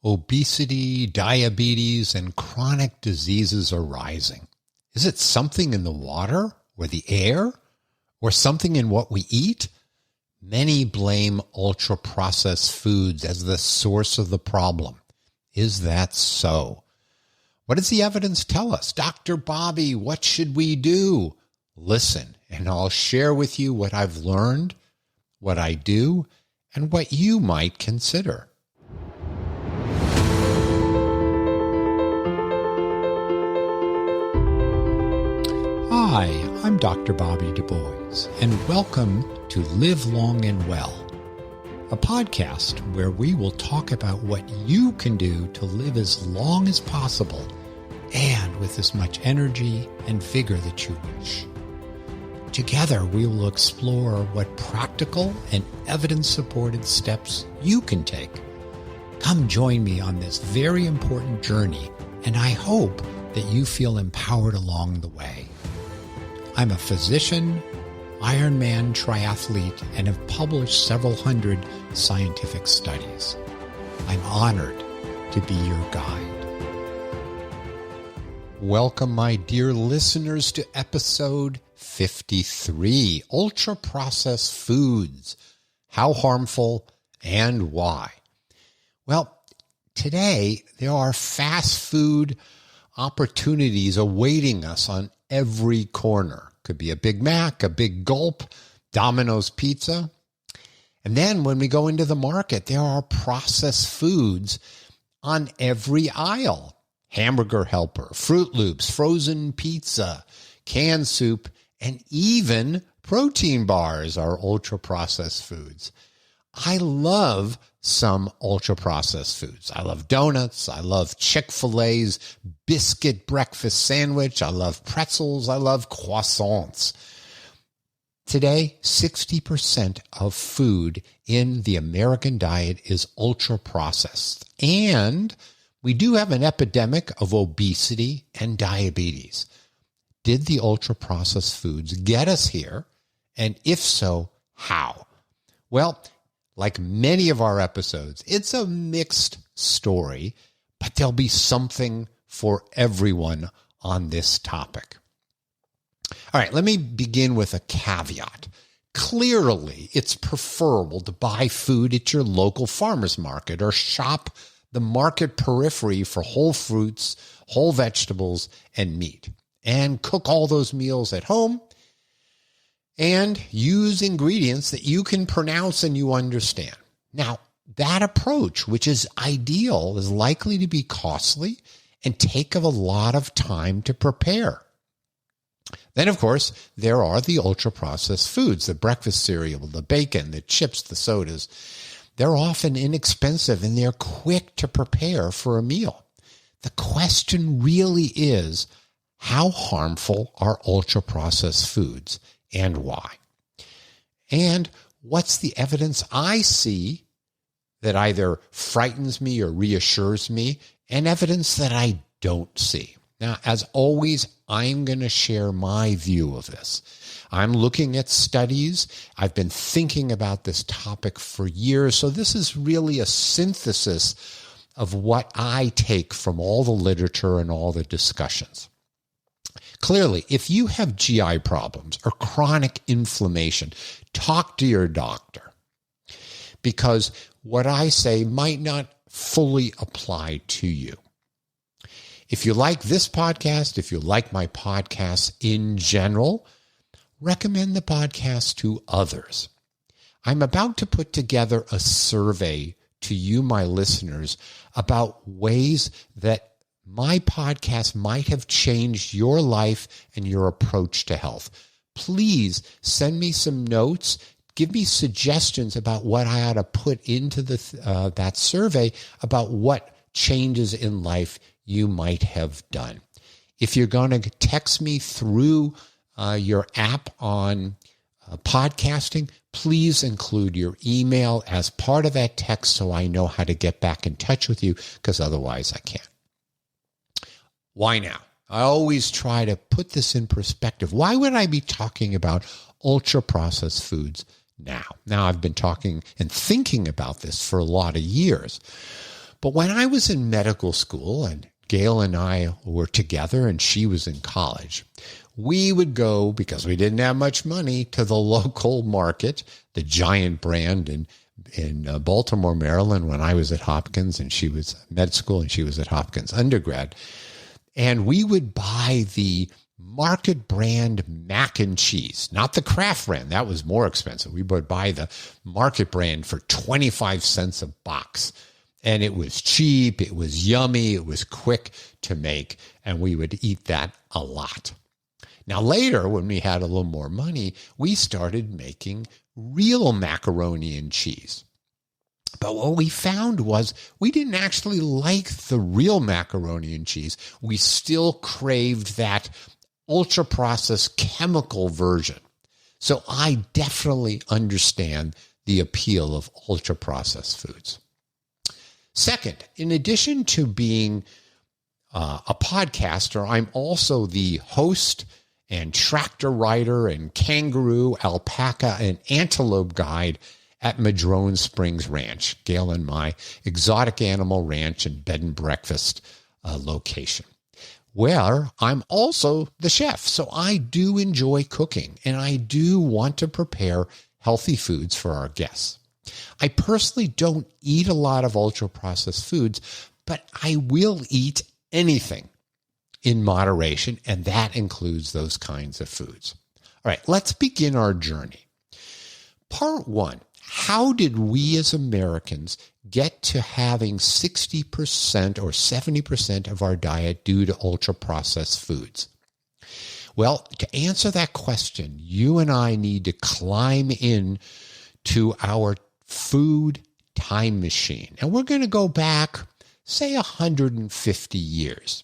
Obesity, diabetes, and chronic diseases are rising. Is it something in the water or the air or something in what we eat? Many blame ultra-processed foods as the source of the problem. Is that so? What does the evidence tell us? Dr. Bobby, what should we do? Listen, and I'll share with you what I've learned, what I do, and what you might consider. Hi, I'm Dr. Bobby Du Bois, and welcome to Live Long and Well, a podcast where we will talk about what you can do to live as long as possible and with as much energy and vigor that you wish. Together, we will explore what practical and evidence-supported steps you can take. Come join me on this very important journey, and I hope that you feel empowered along the way. I'm a physician, Ironman triathlete, and have published several hundred scientific studies. I'm honored to be your guide. Welcome, my dear listeners, to episode 53, Ultra-Processed Foods, How Harmful and Why. Well, today there are fast food opportunities awaiting us on every corner. Could be a Big Mac, a Big Gulp, Domino's Pizza. And then when we go into the market, there are processed foods on every aisle. Hamburger Helper, Fruit Loops, frozen pizza, canned soup, and even protein bars are ultra-processed foods. I love some ultra-processed foods. I love donuts. I love Chick-fil-A's biscuit breakfast sandwich. I love pretzels. I love croissants. Today, 60% of food in the American diet is ultra-processed. And we do have an epidemic of obesity and diabetes. Did the ultra-processed foods get us here? And if so, how? Well, like many of our episodes, it's a mixed story, but there'll be something for everyone on this topic. All right, let me begin with a caveat. Clearly, it's preferable to buy food at your local farmer's market or shop the market periphery for whole fruits, whole vegetables, and meat, and cook all those meals at home and use ingredients that you can pronounce and you understand. Now, that approach, which is ideal, is likely to be costly and take a lot of time to prepare. Then, of course, there are the ultra-processed foods, the breakfast cereal, the bacon, the chips, the sodas. They're often inexpensive and they're quick to prepare for a meal. The question really is, how harmful are ultra-processed foods? And why? And what's the evidence I see that either frightens me or reassures me, and evidence that I don't see? Now, as always, I'm going to share my view of this. I'm looking at studies. I've been thinking about this topic for years, so this is really a synthesis of what I take from all the literature and all the discussions. Clearly, if you have GI problems or chronic inflammation, talk to your doctor, because what I say might not fully apply to you. If you like this podcast, if you like my podcasts in general, recommend the podcast to others. I'm about to put together a survey to you, my listeners, about ways that my podcast might have changed your life and your approach to health. Please send me some notes. Give me suggestions about what I ought to put into that survey about what changes in life you might have done. If you're going to text me through your app on podcasting, please include your email as part of that text so I know how to get back in touch with you, because otherwise I can't. Why now? I always try to put this in perspective. Why would I be talking about ultra-processed foods now? Now, I've been talking and thinking about this for a lot of years. But when I was in medical school and Gail and I were together and she was in college, we would go, because we didn't have much money, to the local market, the Giant brand in Baltimore, Maryland, when I was at Hopkins and she was med school and she was at Hopkins undergrad. And we would buy the market brand mac and cheese, not the Kraft brand. That was more expensive. We would buy the market brand for 25 cents a box. And it was cheap, it was yummy, it was quick to make, and we would eat that a lot. Now later, when we had a little more money, we started making real macaroni and cheese. But what we found was we didn't actually like the real macaroni and cheese. We still craved that ultra-processed chemical version. So I definitely understand the appeal of ultra-processed foods. Second, in addition to being a podcaster, I'm also the host and tractor rider and kangaroo, alpaca, and antelope guide at Madrone Springs Ranch, Gail and my exotic animal ranch and bed and breakfast location, where I'm also the chef. So I do enjoy cooking, and I do want to prepare healthy foods for our guests. I personally don't eat a lot of ultra-processed foods, but I will eat anything in moderation, and that includes those kinds of foods. All right, let's begin our journey. Part one, how did we as Americans get to having 60% or 70% of our diet due to ultra-processed foods? Well, to answer that question, you and I need to climb in to our food time machine. And we're going to go back, say, 150 years.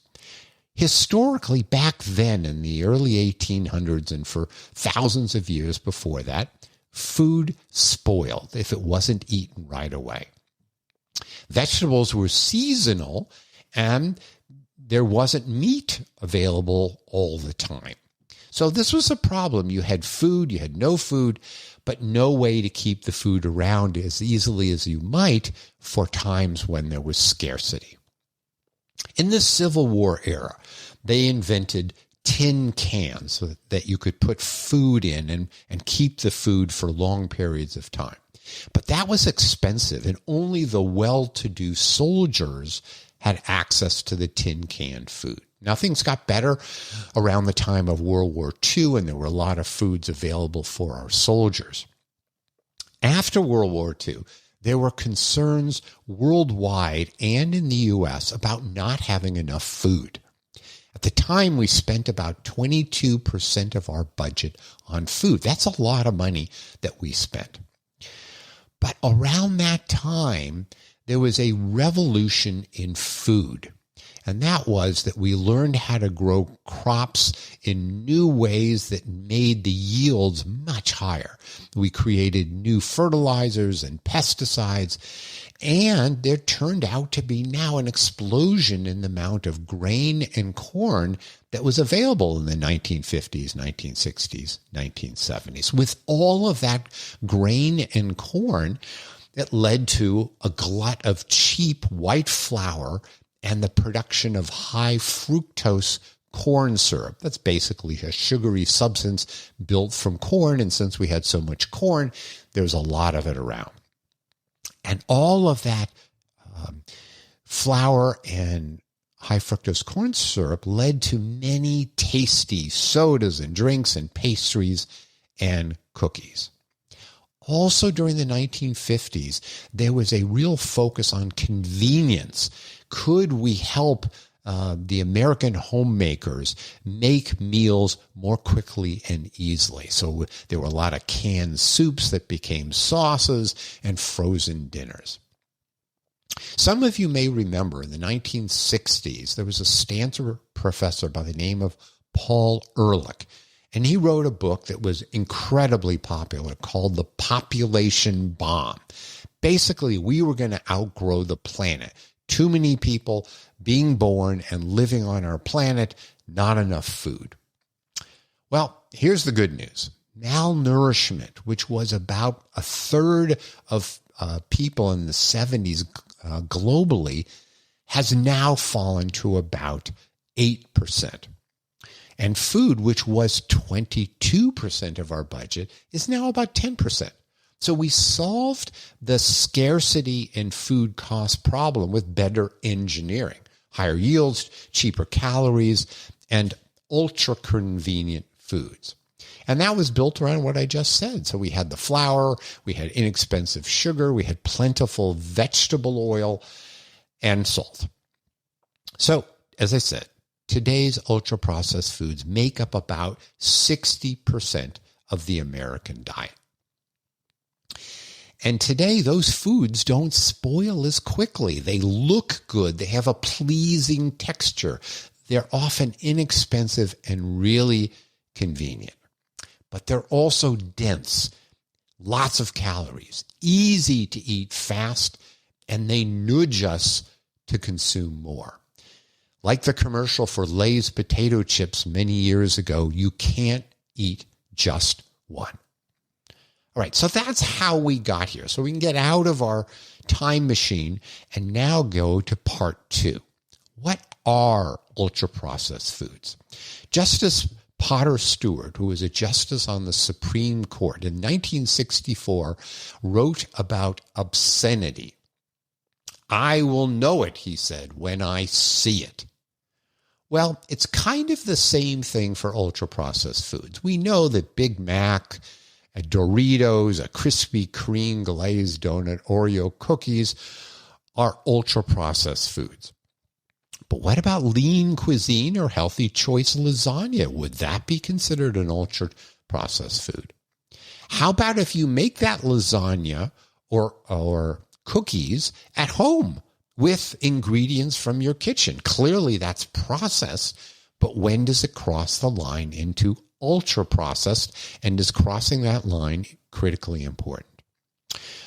Historically, back then in the early 1800s and for thousands of years before that, food spoiled if it wasn't eaten right away. Vegetables were seasonal and there wasn't meat available all the time. So this was a problem. You had food, you had no food, but no way to keep the food around as easily as you might for times when there was scarcity. In the Civil War era, they invented tin cans so that you could put food in and keep the food for long periods of time. But that was expensive, and only the well-to-do soldiers had access to the tin canned food. Now, things got better around the time of World War II, and there were a lot of foods available for our soldiers. After World War II, there were concerns worldwide and in the U.S. about not having enough food. At the time, we spent about 22% of our budget on food. That's a lot of money that we spent. But around that time, there was a revolution in food. And that was that we learned how to grow crops in new ways that made the yields much higher. We created new fertilizers and pesticides, and there turned out to be now an explosion in the amount of grain and corn that was available in the 1950s, 1960s, 1970s. With all of that grain and corn, it led to a glut of cheap white flour and the production of high fructose corn syrup. That's basically a sugary substance built from corn, and since we had so much corn, there's a lot of it around. And all of that flour and high fructose corn syrup led to many tasty sodas and drinks and pastries and cookies. Also during the 1950s, there was a real focus on convenience. Could we help the American homemakers make meals more quickly and easily? So there were a lot of canned soups that became sauces and frozen dinners. Some of you may remember in the 1960s, there was a Stanford professor by the name of Paul Ehrlich. And he wrote a book that was incredibly popular called The Population Bomb. Basically, we were going to outgrow the planet. Too many people being born and living on our planet, not enough food. Well, here's the good news. Malnourishment, which was about a third of people in the 70s globally has now fallen to about 8%. And food, which was 22% of our budget, is now about 10%. So we solved the scarcity and food cost problem with better engineering, higher yields, cheaper calories, and ultra-convenient foods. And that was built around what I just said. So we had the flour, we had inexpensive sugar, we had plentiful vegetable oil, and salt. So, as I said, today's ultra-processed foods make up about 60% of the American diet. And today, those foods don't spoil as quickly. They look good. They have a pleasing texture. They're often inexpensive and really convenient. But they're also dense, lots of calories, easy to eat fast, and they nudge us to consume more. Like the commercial for Lay's potato chips many years ago, you can't eat just one. All right, so that's how we got here. So we can get out of our time machine and now go to part 2. What are ultra-processed foods? Justice Potter Stewart, who was a justice on the Supreme Court in 1964, wrote about obscenity. I will know it, he said, when I see it. Well, it's kind of the same thing for ultra-processed foods. We know that Big Mac, a Doritos, a Krispy Kreme glazed donut, Oreo cookies are ultra-processed foods. But what about lean cuisine or healthy choice lasagna? Would that be considered an ultra-processed food? How about if you make that lasagna or cookies at home with ingredients from your kitchen? Clearly that's processed, but when does it cross the line into ultra-processed, and is crossing that line critically important?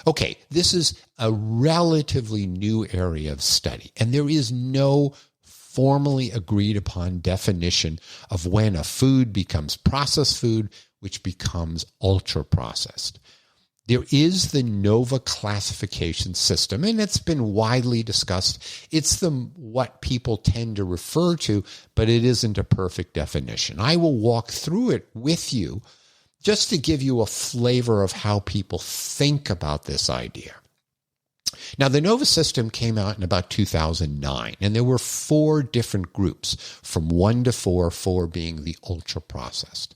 Okay, this is a relatively new area of study, and there is no formally agreed upon definition of when a food becomes processed food, which becomes ultra-processed. There is the NOVA classification system, and it's been widely discussed. It's what people tend to refer to, but it isn't a perfect definition. I will walk through it with you just to give you a flavor of how people think about this idea. Now, the NOVA system came out in about 2009, and there were 4 different groups, from 1 to 4, 4 being the ultra-processed.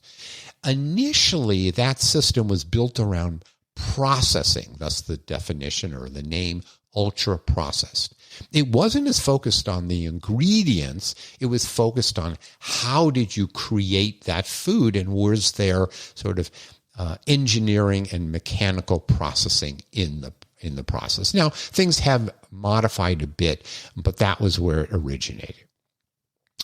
Initially, that system was built around processing, thus the definition or the name ultra-processed. It wasn't as focused on the ingredients. It was focused on how did you create that food, and was there sort of engineering and mechanical processing in the process. Now, things have modified a bit, but that was where it originated.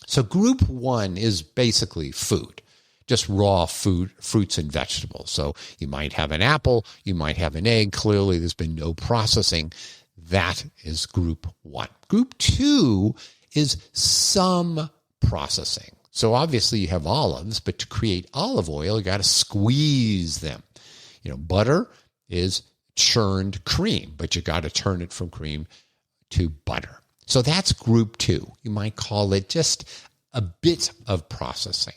So group 1 is basically food. Just raw food, fruits and vegetables. So you might have an apple, you might have an egg. Clearly, there's been no processing. That is group 1. Group 2 is some processing. So obviously you have olives, but to create olive oil, you got to squeeze them. Butter is churned cream, but you got to turn it from cream to butter. So that's group 2. You might call it just a bit of processing.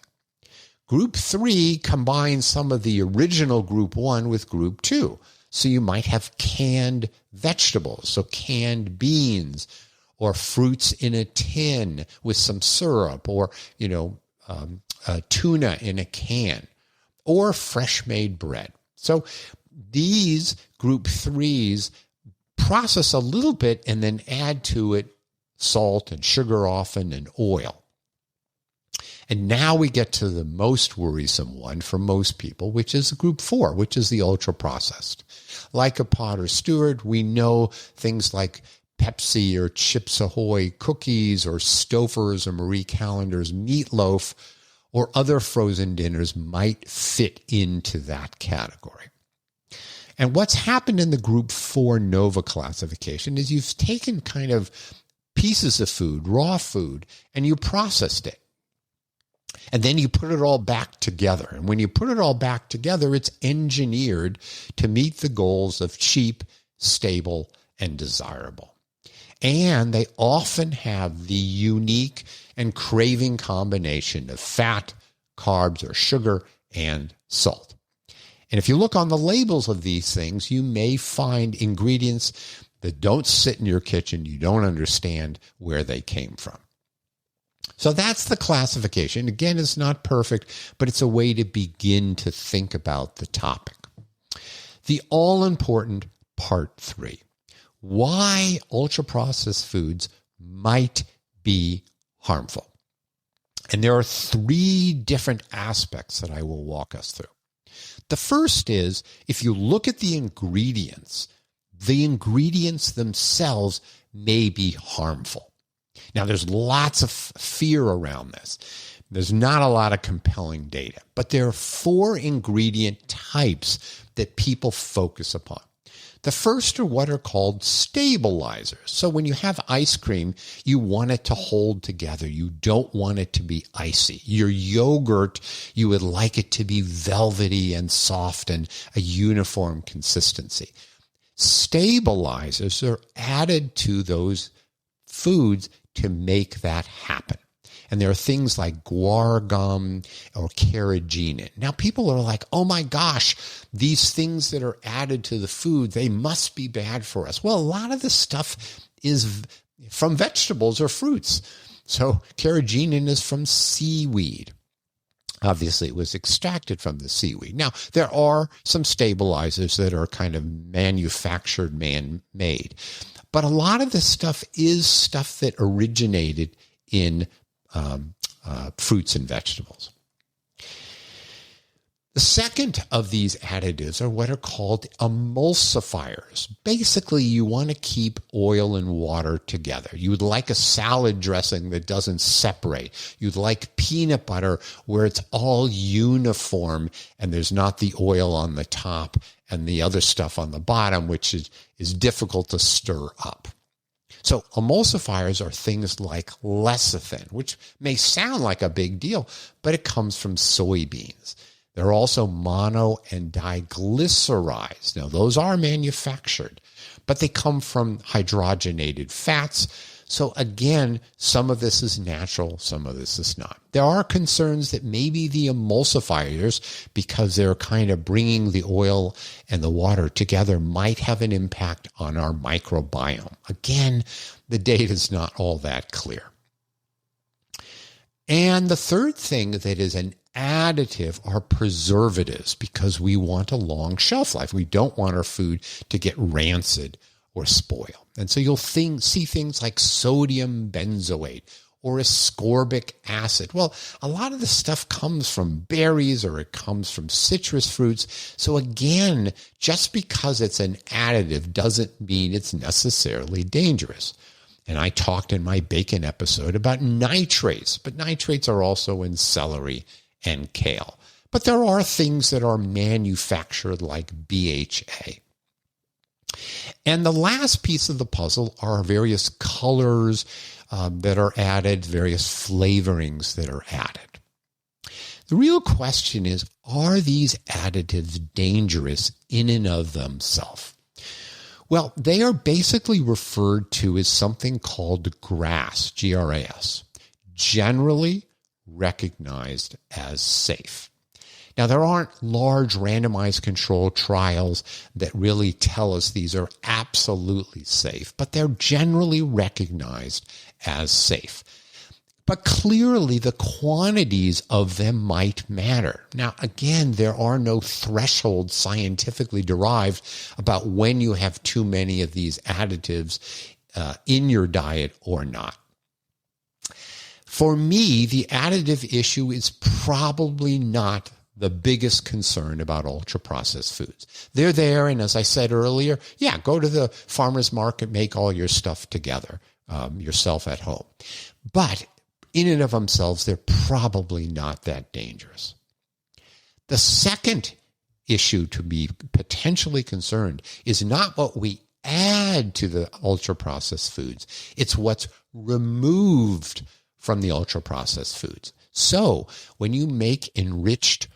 Group 3 combines some of the original group 1 with group 2. So you might have canned vegetables, so canned beans, or fruits in a tin with some syrup, or, tuna in a can, or fresh made bread. So these group 3s process a little bit and then add to it salt and sugar often and oil. And now we get to the most worrisome one for most people, which is group 4, which is the ultra-processed. Like a Potter Stewart, we know things like Pepsi or Chips Ahoy cookies or Stouffer's or Marie Callender's meatloaf or other frozen dinners might fit into that category. And what's happened in the group 4 NOVA classification is you've taken kind of pieces of food, raw food, and you processed it. And then you put it all back together. And when you put it all back together, it's engineered to meet the goals of cheap, stable, and desirable. And they often have the unique and craving combination of fat, carbs, or sugar, and salt. And if you look on the labels of these things, you may find ingredients that don't sit in your kitchen. You don't understand where they came from. So that's the classification. Again, it's not perfect, but it's a way to begin to think about the topic. The all-important part 3, why ultra-processed foods might be harmful. And there are 3 different aspects that I will walk us through. The first is, if you look at the ingredients themselves may be harmful. Now, there's lots of fear around this. There's not a lot of compelling data, but there are 4 ingredient types that people focus upon. The first are what are called stabilizers. So when you have ice cream, you want it to hold together. You don't want it to be icy. Your yogurt, you would like it to be velvety and soft and a uniform consistency. Stabilizers are added to those foods to make that happen. And there are things like guar gum or carrageenan. Now, people are like, oh my gosh, these things that are added to the food, they must be bad for us. Well, a lot of this stuff is from vegetables or fruits. So carrageenan is from seaweed. Obviously, it was extracted from the seaweed. Now, there are some stabilizers that are kind of manufactured, man-made. But a lot of this stuff is stuff that originated in fruits and vegetables. The second of these additives are what are called emulsifiers. Basically, you want to keep oil and water together. You would like a salad dressing that doesn't separate. You'd like peanut butter where it's all uniform and there's not the oil on the top and the other stuff on the bottom, which is difficult to stir up. So emulsifiers are things like lecithin, which may sound like a big deal, but it comes from soybeans. There are also mono and diglycerides. Now, those are manufactured, but they come from hydrogenated fats. So again, some of this is natural, some of this is not. There are concerns that maybe the emulsifiers, because they're kind of bringing the oil and the water together, might have an impact on our microbiome. Again, the data is not all that clear. And the third thing that is an additive are preservatives, because we want a long shelf life. We don't want our food to get rancid or spoil. And so you'll see things like sodium benzoate or ascorbic acid. Well, a lot of this stuff comes from berries or it comes from citrus fruits. So again, just because it's an additive doesn't mean it's necessarily dangerous. And I talked in my bacon episode about nitrates, but nitrates are also in celery and kale. But there are things that are manufactured like BHA. And the last piece of the puzzle are various colors that are added, various flavorings that are added. The real question is, are these additives dangerous in and of themselves? Well, they are basically referred to as something called GRAS, G-R-A-S, generally recognized as safe. Now, there aren't large randomized controlled trials that really tell us these are absolutely safe, but they're generally recognized as safe. But clearly, the quantities of them might matter. Now, again, there are no thresholds scientifically derived about when you have too many of these additives in your diet or not. For me, the additive issue is probably not the biggest concern about ultra-processed foods. They're there, and as I said earlier, yeah, go to the farmer's market, make all your stuff together, yourself at home. But in and of themselves, they're probably not that dangerous. The second issue to be potentially concerned is not what we add to the ultra-processed foods. It's what's removed from the ultra-processed foods. So when you make enriched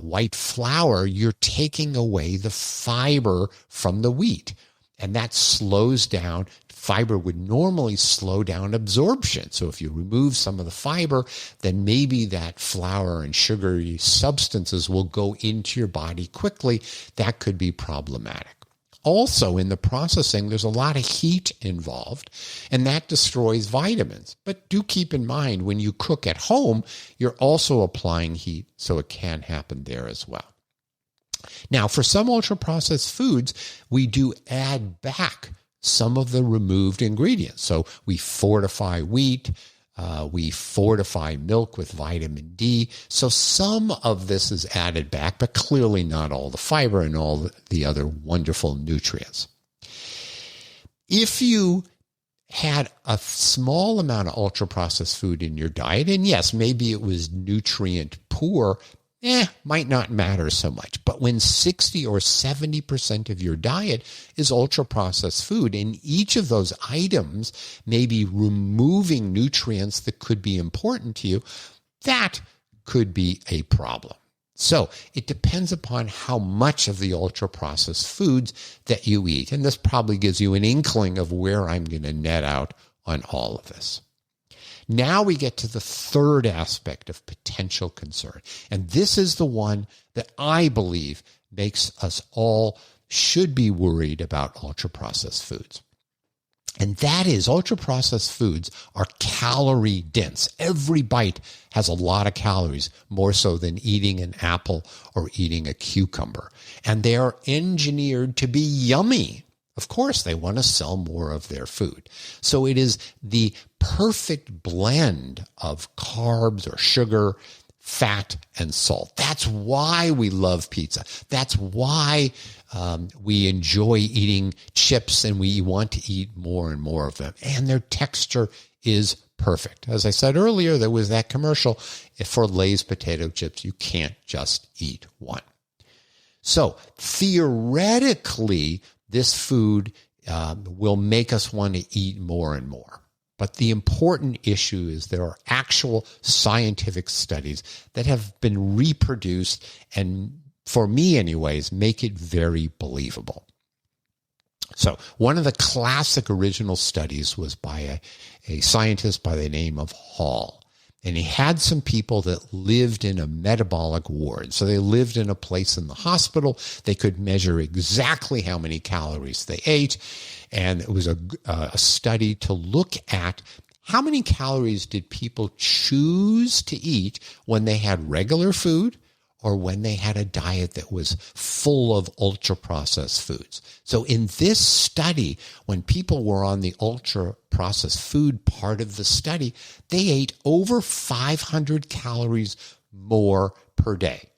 white flour, you're taking away the fiber from the wheat. And that slows down. Fiber would normally slow down absorption. So if you remove some of the fiber, then maybe that flour and sugary substances will go into your body quickly. That could be problematic. Also, in the processing, there's a lot of heat involved, and that destroys vitamins. But do keep in mind, when you cook at home, you're also applying heat, so it can happen there as well. Now, for some ultra-processed foods, we do add back some of the removed ingredients. So we fortify wheat, we fortify milk with vitamin D. So some of this is added back, but clearly not all the fiber and all the other wonderful nutrients. If you had a small amount of ultra-processed food in your diet, and yes, maybe it was nutrient poor, might not matter so much. But when 60 or 70% of your diet is ultra-processed food, and each of those items may be removing nutrients that could be important to you, that could be a problem. So it depends upon how much of the ultra-processed foods that you eat. And this probably gives you an inkling of where I'm going to net out on all of this. Now we get to the third aspect of potential concern. And this is the one that I believe makes us all should be worried about ultra-processed foods. And that is, ultra-processed foods are calorie-dense. Every bite has a lot of calories, more so than eating an apple or eating a cucumber. And they are engineered to be yummy. Of course, they want to sell more of their food. So it is the perfect blend of carbs or sugar, fat, and salt. That's why we love pizza. That's why we enjoy eating chips, and we want to eat more and more of them. And their texture is perfect. As I said earlier, there was that commercial for Lay's potato chips. You can't just eat one. So theoretically, this food will make us want to eat more and more. But the important issue is there are actual scientific studies that have been reproduced and, for me anyways, make it very believable. So one of the classic original studies was by a scientist by the name of Hall. And he had some people that lived in a metabolic ward. So they lived in a place in the hospital. They could measure exactly how many calories they ate. And it was a study to look at how many calories did people choose to eat when they had regular food or when they had a diet that was full of ultra-processed foods. So in this study, when people were on the ultra-processed food part of the study, they ate over 500 calories more per day.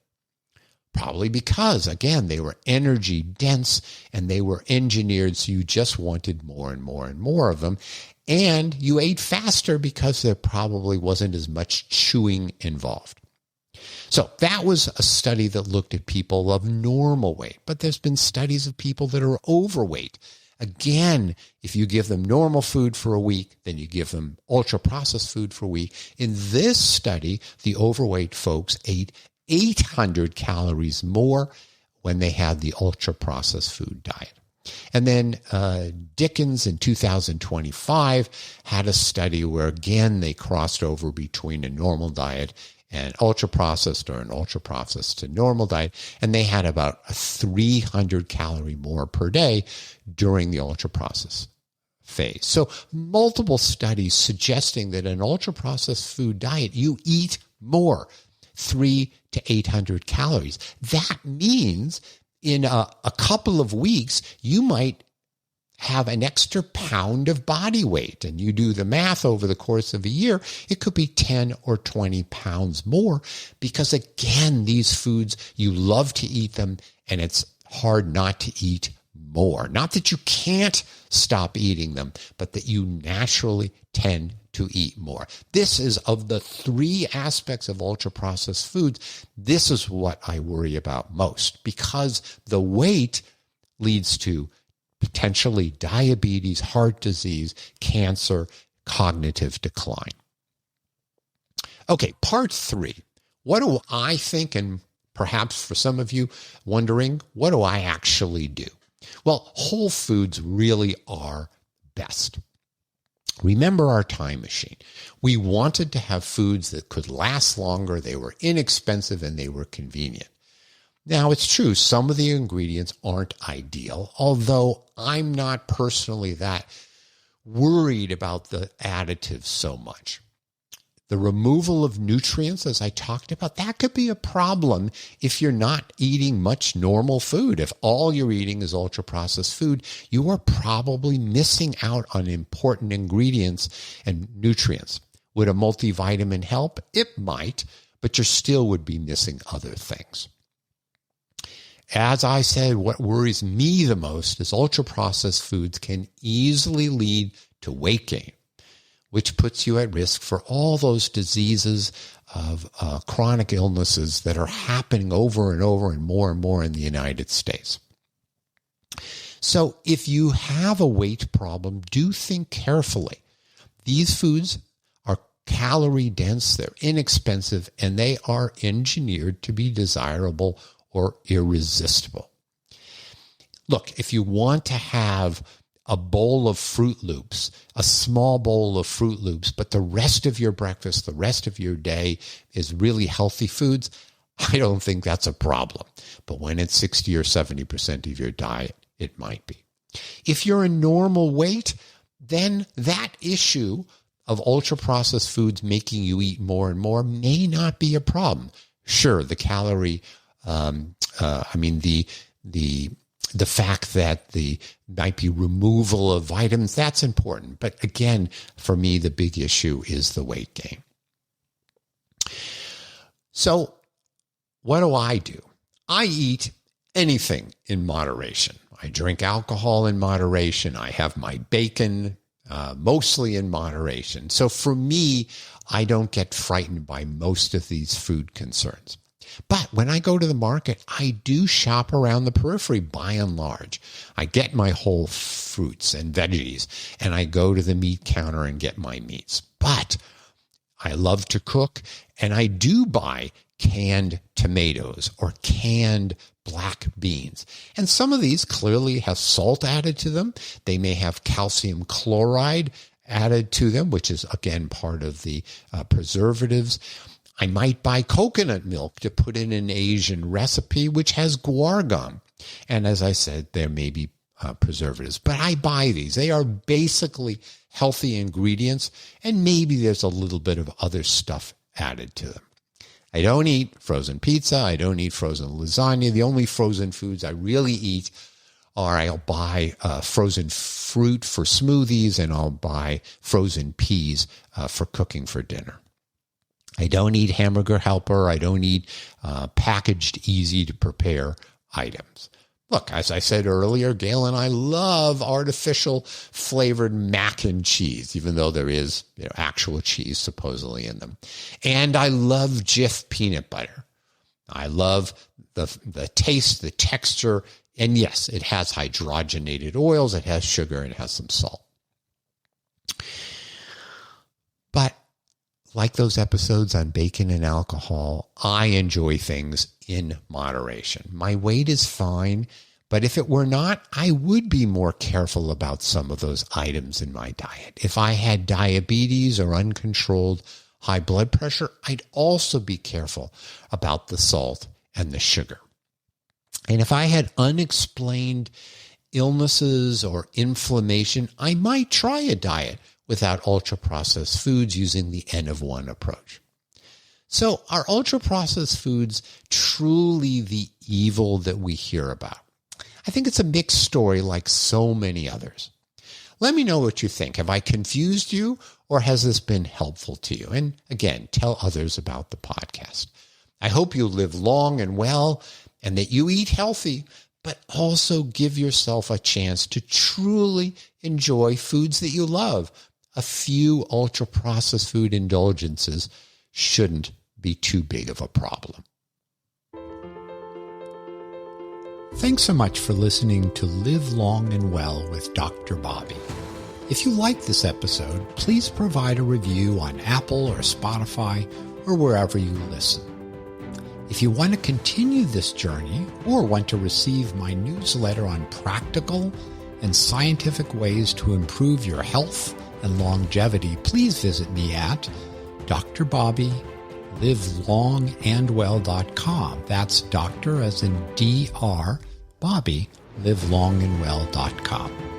Probably because, again, they were energy dense and they were engineered so you just wanted more and more and more of them. And you ate faster because there probably wasn't as much chewing involved. So that was a study that looked at people of normal weight, but there's been studies of people that are overweight. Again, if you give them normal food for a week, then you give them ultra-processed food for a week. In this study, the overweight folks ate 800 calories more when they had the ultra-processed food diet. And then Dickens in 2025 had a study where, again, they crossed over between a normal diet and ultra-processed or an ultra-processed to normal diet, and they had about a 300 calorie more per day during the ultra-processed phase. So multiple studies suggesting that an ultra-processed food diet, you eat more, 300 to 800 calories. That means in a couple of weeks, you might have an extra pound of body weight, and you do the math over the course of a year, it could be 10 or 20 pounds more because, again, these foods, you love to eat them, and it's hard not to eat more. Not that you can't stop eating them, but that you naturally tend to eat more. This is, of the three aspects of ultra-processed foods, this is what I worry about most, because the weight leads to potentially diabetes, heart disease, cancer, cognitive decline. Okay, part 3. What do I think, and perhaps for some of you wondering, what do I actually do? Well, whole foods really are best. Remember our time machine. We wanted to have foods that could last longer, they were inexpensive, and they were convenient. Now, it's true, some of the ingredients aren't ideal, although I'm not personally that worried about the additives so much. The removal of nutrients, as I talked about, that could be a problem if you're not eating much normal food. If all you're eating is ultra-processed food, you are probably missing out on important ingredients and nutrients. Would a multivitamin help? It might, but you still would be missing other things. As I said, what worries me the most is ultra-processed foods can easily lead to weight gain, which puts you at risk for all those diseases of chronic illnesses that are happening over and over and more in the United States. So if you have a weight problem, do think carefully. These foods are calorie dense, they're inexpensive, and they are engineered to be desirable or irresistible. Look, if you want to have a bowl of Fruit Loops, a small bowl of Fruit Loops, but the rest of your breakfast, the rest of your day is really healthy foods, I don't think that's a problem. But when it's 60 or 70% of your diet, it might be. If you're a normal weight, then that issue of ultra-processed foods making you eat more and more may not be a problem. Sure, the fact that the might be removal of vitamins, that's important. But again, for me, the big issue is the weight gain. So what do? I eat anything in moderation. I drink alcohol in moderation. I have my bacon mostly in moderation. So for me, I don't get frightened by most of these food concerns. But when I go to the market, I do shop around the periphery by and large. I get my whole fruits and veggies, and I go to the meat counter and get my meats. But I love to cook, and I do buy canned tomatoes or canned black beans. And some of these clearly have salt added to them. They may have calcium chloride added to them, which is, again, part of the preservatives. I might buy coconut milk to put in an Asian recipe, which has guar gum. And as I said, there may be preservatives. But I buy these. They are basically healthy ingredients, and maybe there's a little bit of other stuff added to them. I don't eat frozen pizza. I don't eat frozen lasagna. The only frozen foods I really eat are I'll buy frozen fruit for smoothies, and I'll buy frozen peas for cooking for dinner. I don't eat Hamburger Helper. I don't eat packaged, easy-to-prepare items. Look, as I said earlier, Gail and I love artificial flavored mac and cheese, even though there is actual cheese supposedly in them. And I love Jif peanut butter. I love the taste, the texture, and yes, it has hydrogenated oils, it has sugar, and it has some salt. But like those episodes on bacon and alcohol, I enjoy things in moderation. My weight is fine, but if it were not, I would be more careful about some of those items in my diet. If I had diabetes or uncontrolled high blood pressure, I'd also be careful about the salt and the sugar. And if I had unexplained illnesses or inflammation, I might try a diet without ultra-processed foods using the N-of-1 approach. So are ultra-processed foods truly the evil that we hear about? I think it's a mixed story like so many others. Let me know what you think. Have I confused you, or has this been helpful to you? And again, tell others about the podcast. I hope you live long and well and that you eat healthy, but also give yourself a chance to truly enjoy foods that you love. A few ultra-processed food indulgences shouldn't be too big of a problem. Thanks so much for listening to Live Long and Well with Dr. Bobby. If you like this episode, please provide a review on Apple or Spotify or wherever you listen. If you want to continue this journey or want to receive my newsletter on practical and scientific ways to improve your health and longevity, please visit me at drbobbylivelongandwell.com. That's doctor as in DR, Bobby, livelongandwell.com.